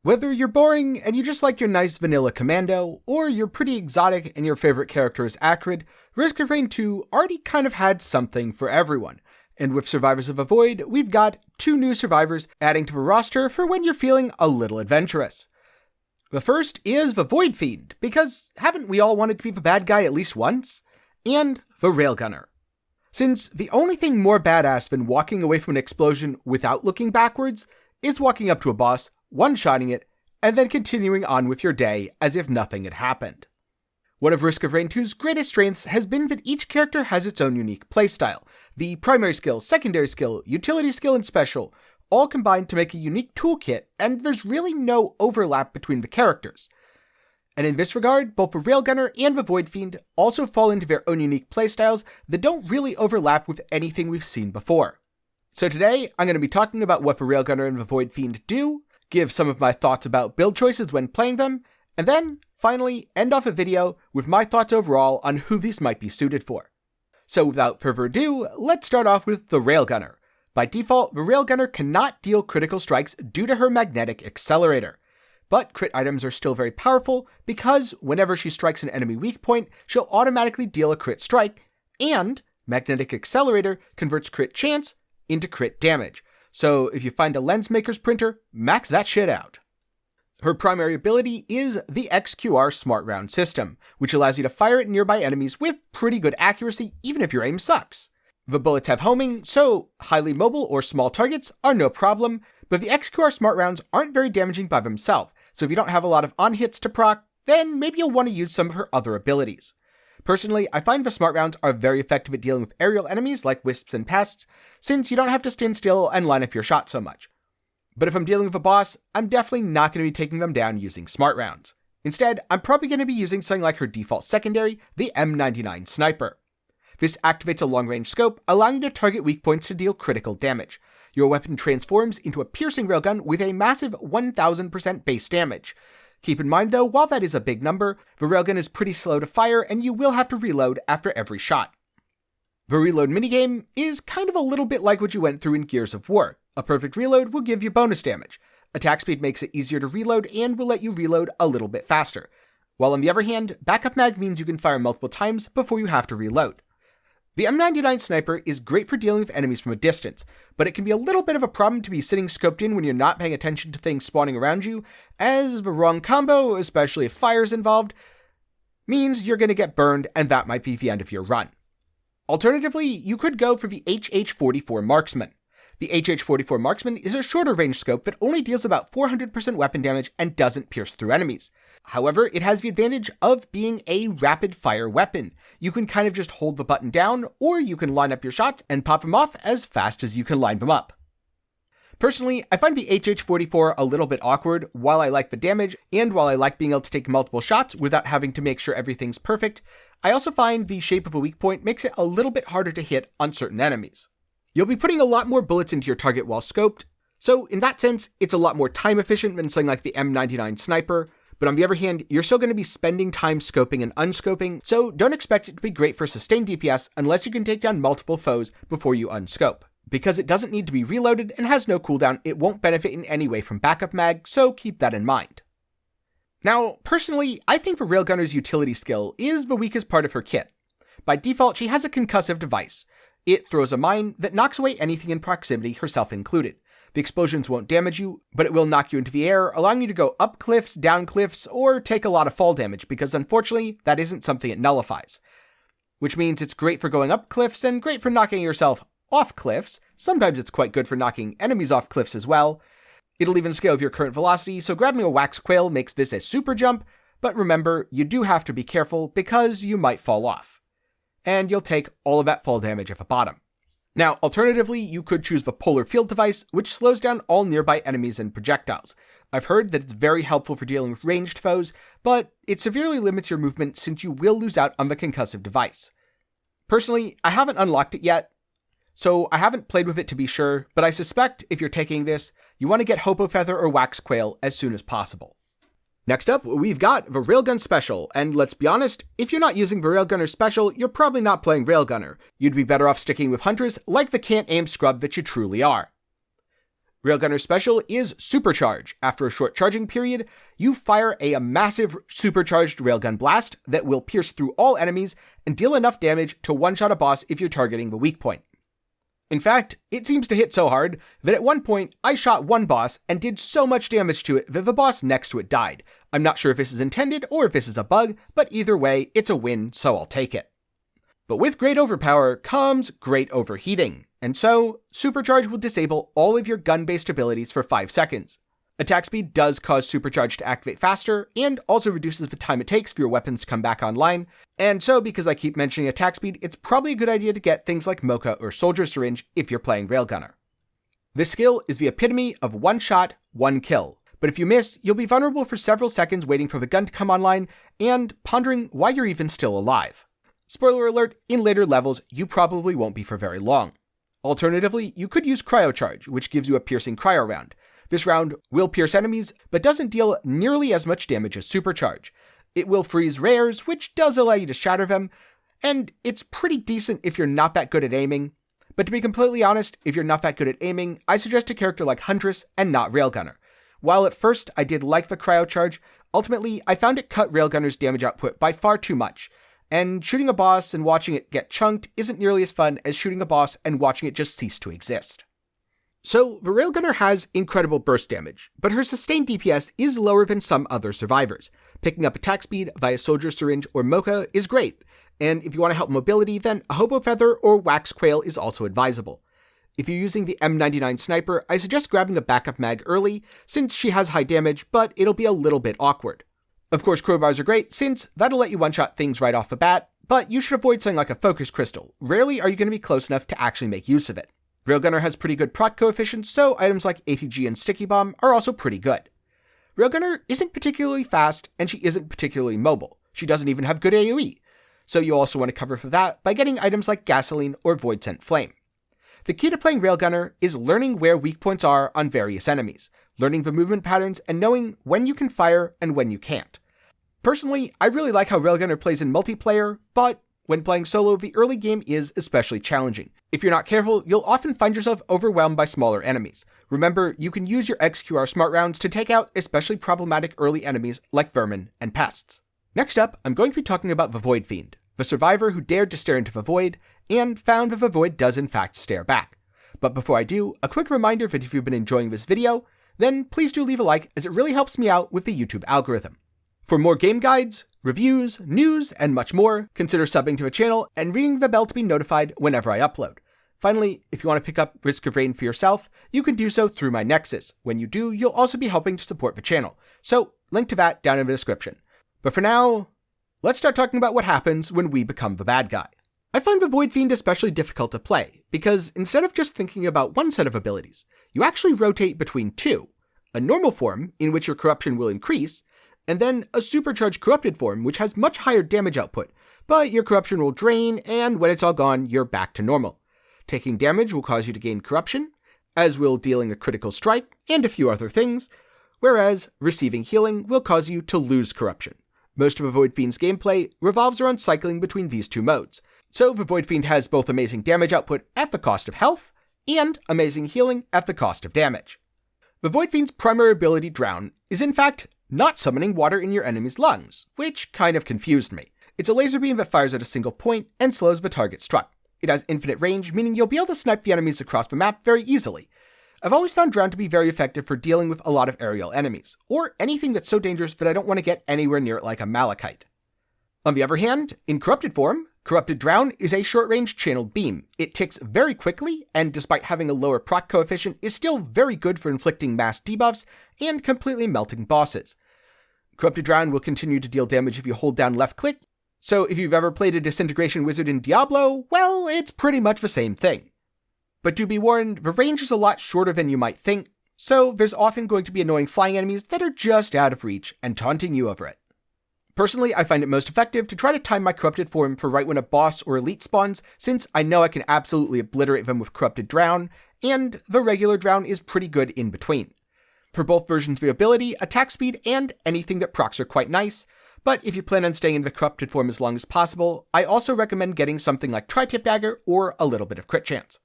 Whether you're boring and you just like your nice vanilla commando, or you're pretty exotic and your favorite character is Acrid, Risk of Rain 2 already kind of had something for everyone. And with Survivors of the Void, we've got 2 new survivors adding to the roster for when you're feeling a little adventurous. The first is the Void Fiend, because haven't we all wanted to be the bad guy at least once? And the Railgunner. Since the only thing more badass than walking away from an explosion without looking backwards is walking up to a boss, one-shotting it, and then continuing on with your day as if nothing had happened. One of Risk of Rain 2's greatest strengths has been that each character has its own unique playstyle. The primary skill, secondary skill, utility skill, and special all combine to make a unique toolkit, and there's really no overlap between the characters. And in this regard, both the Railgunner and the Void Fiend also fall into their own unique playstyles that don't really overlap with anything we've seen before. So today, I'm going to be talking about what the Railgunner and the Void Fiend do, give some of my thoughts about build choices when playing them, and then, finally, end off a video with my thoughts overall on who these might be suited for. So without further ado, let's start off with the Railgunner. By default, the Railgunner cannot deal critical strikes due to her magnetic accelerator. But crit items are still very powerful because whenever she strikes an enemy weak point, she'll automatically deal a crit strike, and magnetic accelerator converts crit chance into crit damage. So if you find a lens maker's printer, max that shit out. Her primary ability is the XQR Smart Round system, which allows you to fire at nearby enemies with pretty good accuracy even if your aim sucks. The bullets have homing, so highly mobile or small targets are no problem, but the XQR Smart Rounds aren't very damaging by themselves, so if you don't have a lot of on-hits to proc, then maybe you'll want to use some of her other abilities. Personally, I find the Smart Rounds are very effective at dealing with aerial enemies like wisps and pests, since you don't have to stand still and line up your shot so much. But if I'm dealing with a boss, I'm definitely not going to be taking them down using Smart Rounds. Instead, I'm probably going to be using something like her default secondary, the M99 Sniper. This activates a long-range scope, allowing you to target weak points to deal critical damage. Your weapon transforms into a piercing railgun with a massive 1000% base damage. Keep in mind though, while that is a big number, the railgun is pretty slow to fire and you will have to reload after every shot. The reload minigame is kind of a little bit like what you went through in Gears of War. A perfect reload will give you bonus damage. Attack speed makes it easier to reload and will let you reload a little bit faster. While on the other hand, backup mag means you can fire multiple times before you have to reload. The M99 Sniper is great for dealing with enemies from a distance, but it can be a little bit of a problem to be sitting scoped in when you're not paying attention to things spawning around you, as the wrong combo, especially if fire's involved, means you're going to get burned and that might be the end of your run. Alternatively, you could go for the HH44 Marksman. The HH44 Marksman is a shorter range scope that only deals about 400% weapon damage and doesn't pierce through enemies. However, it has the advantage of being a rapid fire weapon. You can kind of just hold the button down, or you can line up your shots and pop them off as fast as you can line them up. Personally, I find the HH44 a little bit awkward. While I like the damage, and while I like being able to take multiple shots without having to make sure everything's perfect, I also find the shape of a weak point makes it a little bit harder to hit on certain enemies. You'll be putting a lot more bullets into your target while scoped, so in that sense, it's a lot more time efficient than something like the M99 Sniper, but on the other hand, you're still going to be spending time scoping and unscoping, so don't expect it to be great for sustained DPS unless you can take down multiple foes before you unscope. Because it doesn't need to be reloaded and has no cooldown, it won't benefit in any way from backup mag, so keep that in mind. Now, personally, I think the Railgunner's utility skill is the weakest part of her kit. By default, she has a concussive device. It throws a mine that knocks away anything in proximity, herself included. The explosions won't damage you, but it will knock you into the air, allowing you to go up cliffs, down cliffs, or take a lot of fall damage, because unfortunately, that isn't something it nullifies. Which means it's great for going up cliffs and great for knocking yourself off cliffs. Sometimes it's quite good for knocking enemies off cliffs as well. It'll even scale with your current velocity, so grabbing a wax quail makes this a super jump, but remember, you do have to be careful because you might fall off. And you'll take all of that fall damage at the bottom. Now, alternatively, you could choose the Polar Field device, which slows down all nearby enemies and projectiles. I've heard that it's very helpful for dealing with ranged foes, but it severely limits your movement since you will lose out on the concussive device. Personally, I haven't unlocked it yet, so I haven't played with it to be sure, but I suspect if you're taking this, you want to get Hopo Feather or Wax Quail as soon as possible. Next up, we've got the Railgun Special, and let's be honest, if you're not using the Railgunner Special, you're probably not playing Railgunner. You'd be better off sticking with Hunters like the can't-aim scrub that you truly are. Railgunner's special is Supercharge. After a short charging period, you fire a massive supercharged railgun blast that will pierce through all enemies and deal enough damage to one-shot a boss if you're targeting the weak point. In fact, it seems to hit so hard that at one point I shot one boss and did so much damage to it that the boss next to it died. I'm not sure if this is intended or if this is a bug, but either way, it's a win, so I'll take it. But with great overpower comes great overheating, and so Supercharge will disable all of your gun-based abilities for 5 seconds. Attack speed does cause Supercharge to activate faster, and also reduces the time it takes for your weapons to come back online, and so because I keep mentioning attack speed, it's probably a good idea to get things like Mocha or Soldier Syringe if you're playing Railgunner. This skill is the epitome of one shot, one kill, but if you miss, you'll be vulnerable for several seconds waiting for the gun to come online, and pondering why you're even still alive. Spoiler alert, in later levels, you probably won't be for very long. Alternatively, you could use Cryocharge, which gives you a piercing cryo round. This round will pierce enemies, but doesn't deal nearly as much damage as Supercharge. It will freeze rares, which does allow you to shatter them, and it's pretty decent if you're not that good at aiming. But to be completely honest, if you're not that good at aiming, I suggest a character like Huntress and not Railgunner. While at first I did like the Cryocharge, ultimately I found it cut Railgunner's damage output by far too much. And shooting a boss and watching it get chunked isn't nearly as fun as shooting a boss and watching it just cease to exist. So, the Railgunner has incredible burst damage, but her sustained DPS is lower than some other survivors. Picking up attack speed via Soldier Syringe or Mocha is great, and if you want to help mobility, then a Hobo Feather or Wax Quail is also advisable. If you're using the M99 Sniper, I suggest grabbing a backup mag early, since she has high damage, but it'll be a little bit awkward. Of course, crowbars are great, since that'll let you one-shot things right off the bat, but you should avoid something like a Focus Crystal. Rarely are you going to be close enough to actually make use of it. Railgunner has pretty good proc coefficients, so items like ATG and Sticky Bomb are also pretty good. Railgunner isn't particularly fast, and she isn't particularly mobile. She doesn't even have good AoE, so you also want to cover for that by getting items like Gasoline or Void Sent Flame. The key to playing Railgunner is learning where weak points are on various enemies, learning the movement patterns, and knowing when you can fire and when you can't. Personally, I really like how Railgunner plays in multiplayer, but when playing solo, the early game is especially challenging. If you're not careful, you'll often find yourself overwhelmed by smaller enemies. Remember, you can use your XQR smart rounds to take out especially problematic early enemies like vermin and pests. Next up, I'm going to be talking about the Void Fiend, the survivor who dared to stare into the void, and found that the void does in fact stare back. But before I do, a quick reminder that if you've been enjoying this video, then please do leave a like, as it really helps me out with the YouTube algorithm. For more game guides, reviews, news, and much more, consider subbing to the channel and ringing the bell to be notified whenever I upload. Finally, if you want to pick up Risk of Rain for yourself, you can do so through my Nexus. When you do, you'll also be helping to support the channel, so link to that down in the description. But for now, let's start talking about what happens when we become the bad guy. I find the Void Fiend especially difficult to play, because instead of just thinking about one set of abilities, you actually rotate between two. A normal form, in which your corruption will increase, and then a supercharged corrupted form, which has much higher damage output, but your corruption will drain, and when it's all gone, you're back to normal. Taking damage will cause you to gain corruption, as will dealing a critical strike, and a few other things, whereas receiving healing will cause you to lose corruption. Most of a Void Fiend's gameplay revolves around cycling between these two modes, so the Void Fiend has both amazing damage output at the cost of health, and amazing healing at the cost of damage. The Void Fiend's primary ability, Drown, is in fact not summoning water in your enemy's lungs, which kind of confused me. It's a laser beam that fires at a single point and slows the target struck. It has infinite range, meaning you'll be able to snipe the enemies across the map very easily. I've always found Drown to be very effective for dealing with a lot of aerial enemies, or anything that's so dangerous that I don't want to get anywhere near it like a Malachite. On the other hand, in Corrupted form, Corrupted Drown is a short-range channeled beam. It ticks very quickly, and despite having a lower proc coefficient, is still very good for inflicting mass debuffs and completely melting bosses. Corrupted Drown will continue to deal damage if you hold down left click, so if you've ever played a Disintegration Wizard in Diablo, well, it's pretty much the same thing. But do be warned, the range is a lot shorter than you might think, so there's often going to be annoying flying enemies that are just out of reach and taunting you over it. Personally, I find it most effective to try to time my Corrupted form for right when a boss or elite spawns, since I know I can absolutely obliterate them with Corrupted Drown, and the regular Drown is pretty good in between. For both versions of the ability, attack speed and anything that procs are quite nice, but if you plan on staying in the Corrupted form as long as possible, I also recommend getting something like Tri-Tip Dagger or a little bit of crit chance.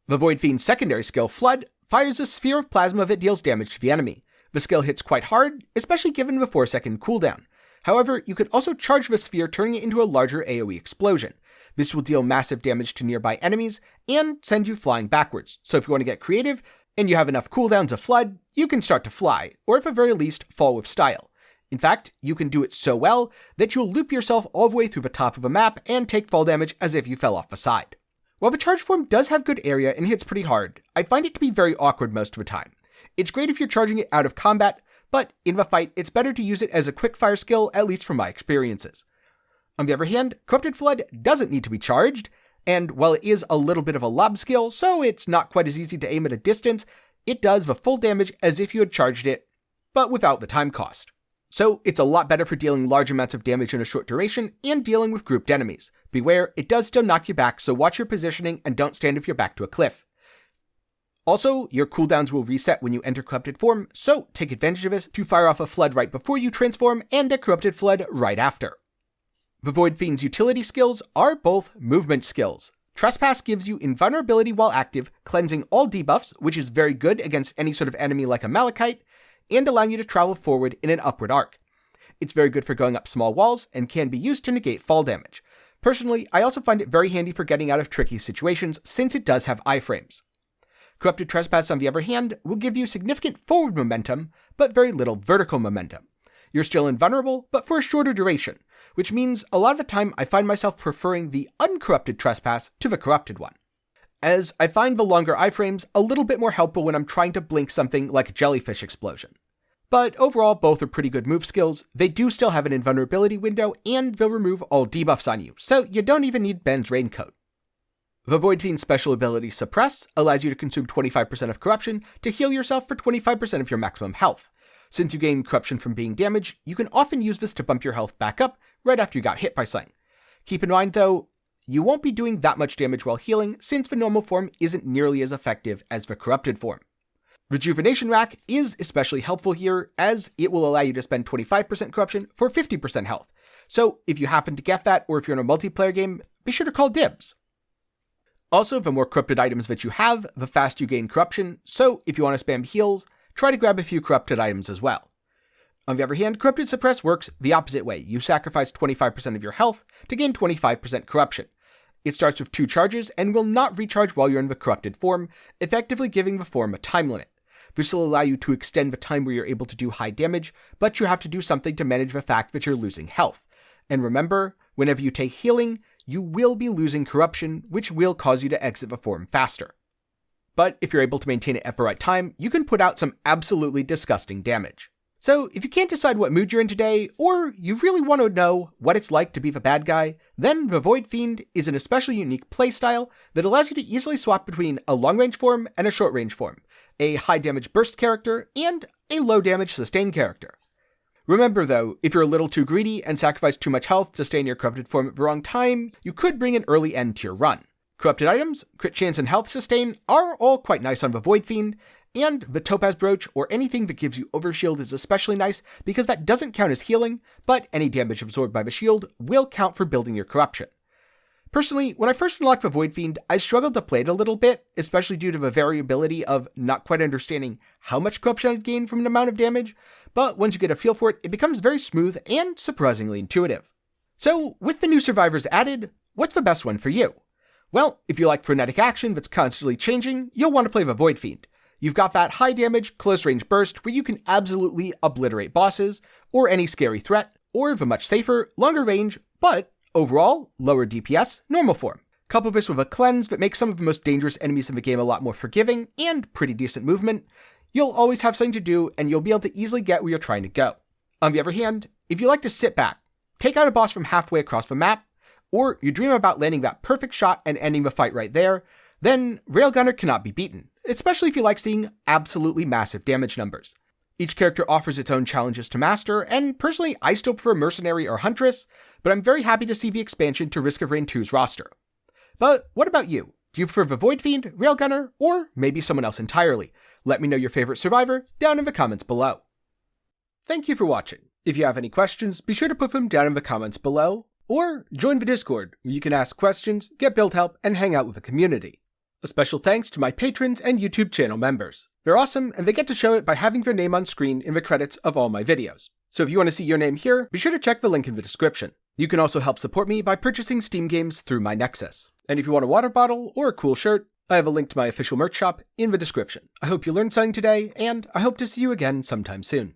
The Void Fiend's secondary skill, Flood, fires a sphere of plasma that deals damage to the enemy. The skill hits quite hard, especially given the 4-second cooldown. However, you could also charge the sphere, turning it into a larger AoE explosion. This will deal massive damage to nearby enemies and send you flying backwards. So if you want to get creative and you have enough cooldowns of Flood, you can start to fly, or at the very least, fall with style. In fact, you can do it so well that you'll loop yourself all the way through the top of a map and take fall damage as if you fell off the side. While the charge form does have good area and hits pretty hard, I find it to be very awkward most of the time. It's great if you're charging it out of combat, but in the fight, it's better to use it as a quick-fire skill, at least from my experiences. On the other hand, Corrupted Flood doesn't need to be charged, and while it is a little bit of a lob skill, so it's not quite as easy to aim at a distance, it does the full damage as if you had charged it, but without the time cost. So it's a lot better for dealing large amounts of damage in a short duration and dealing with grouped enemies. Beware, it does still knock you back, so watch your positioning and don't stand with your back to a cliff. Also, your cooldowns will reset when you enter Corrupted form, so take advantage of this to fire off a Flood right before you transform and a Corrupted Flood right after. The Void Fiend's utility skills are both movement skills. Trespass gives you invulnerability while active, cleansing all debuffs, which is very good against any sort of enemy like a Malachite, and allowing you to travel forward in an upward arc. It's very good for going up small walls and can be used to negate fall damage. Personally, I also find it very handy for getting out of tricky situations since it does have iframes. Corrupted Trespass, on the other hand, will give you significant forward momentum, but very little vertical momentum. You're still invulnerable, but for a shorter duration, which means a lot of the time I find myself preferring the uncorrupted Trespass to the corrupted one, as I find the longer iframes a little bit more helpful when I'm trying to blink something like a Jellyfish Explosion. But overall, both are pretty good move skills. They do still have an invulnerability window, and they'll remove all debuffs on you, so you don't even need Ben's Raincoat. The Void Fiend's special ability Suppress allows you to consume 25% of corruption to heal yourself for 25% of your maximum health. Since you gain corruption from being damaged, you can often use this to bump your health back up right after you got hit by something. Keep in mind though, you won't be doing that much damage while healing since the normal form isn't nearly as effective as the corrupted form. Rejuvenation Rack is especially helpful here as it will allow you to spend 25% corruption for 50% health. So if you happen to get that, or if you're in a multiplayer game, be sure to call dibs. Also, the more corrupted items that you have, the faster you gain corruption, so if you want to spam heals, try to grab a few corrupted items as well. On the other hand, Corrupted Suppress works the opposite way. You sacrifice 25% of your health to gain 25% corruption. It starts with 2 charges and will not recharge while you're in the corrupted form, effectively giving the form a time limit. This will allow you to extend the time where you're able to do high damage, but you have to do something to manage the fact that you're losing health. And remember, whenever you take healing, you will be losing corruption, which will cause you to exit the form faster. But if you're able to maintain it at the right time, you can put out some absolutely disgusting damage. So if you can't decide what mood you're in today, or you really want to know what it's like to be the bad guy, then the Void Fiend is an especially unique playstyle that allows you to easily swap between a long-range form and a short-range form, a high-damage burst character, and a low-damage sustain character. Remember though, if you're a little too greedy and sacrifice too much health to stay in your corrupted form at the wrong time, you could bring an early end to your run. Corrupted items, crit chance, and health sustain are all quite nice on the Void Fiend, and the Topaz Brooch or anything that gives you overshield is especially nice because that doesn't count as healing, but any damage absorbed by the shield will count for building your corruption. Personally, when I first unlocked the Void Fiend, I struggled to play it a little bit, especially due to the variability of not quite understanding how much corruption I'd gain from an amount of damage, but once you get a feel for it, it becomes very smooth and surprisingly intuitive. So, with the new survivors added, what's the best one for you? Well, if you like frenetic action that's constantly changing, you'll want to play the Void Fiend. You've got that high damage, close range burst where you can absolutely obliterate bosses, or any scary threat, or the much safer, longer range, but overall, lower DPS, normal form. Couple this with a cleanse that makes some of the most dangerous enemies in the game a lot more forgiving, and pretty decent movement, you'll always have something to do and you'll be able to easily get where you're trying to go. On the other hand, if you like to sit back, take out a boss from halfway across the map, or you dream about landing that perfect shot and ending the fight right there, then Railgunner cannot be beaten, especially if you like seeing absolutely massive damage numbers. Each character offers its own challenges to master, and personally I still prefer Mercenary or Huntress, but I'm very happy to see the expansion to Risk of Rain 2's roster. But what about you? Do you prefer the Void Fiend, Railgunner, or maybe someone else entirely? Let me know your favorite survivor down in the comments below. Thank you for watching. If you have any questions, be sure to put them down in the comments below, or join the Discord, where you can ask questions, get build help, and hang out with the community. A special thanks to my patrons and YouTube channel members. They're awesome, and they get to show it by having their name on screen in the credits of all my videos. So if you want to see your name here, be sure to check the link in the description. You can also help support me by purchasing Steam games through my Nexus. And if you want a water bottle or a cool shirt, I have a link to my official merch shop in the description. I hope you learned something today, and I hope to see you again sometime soon.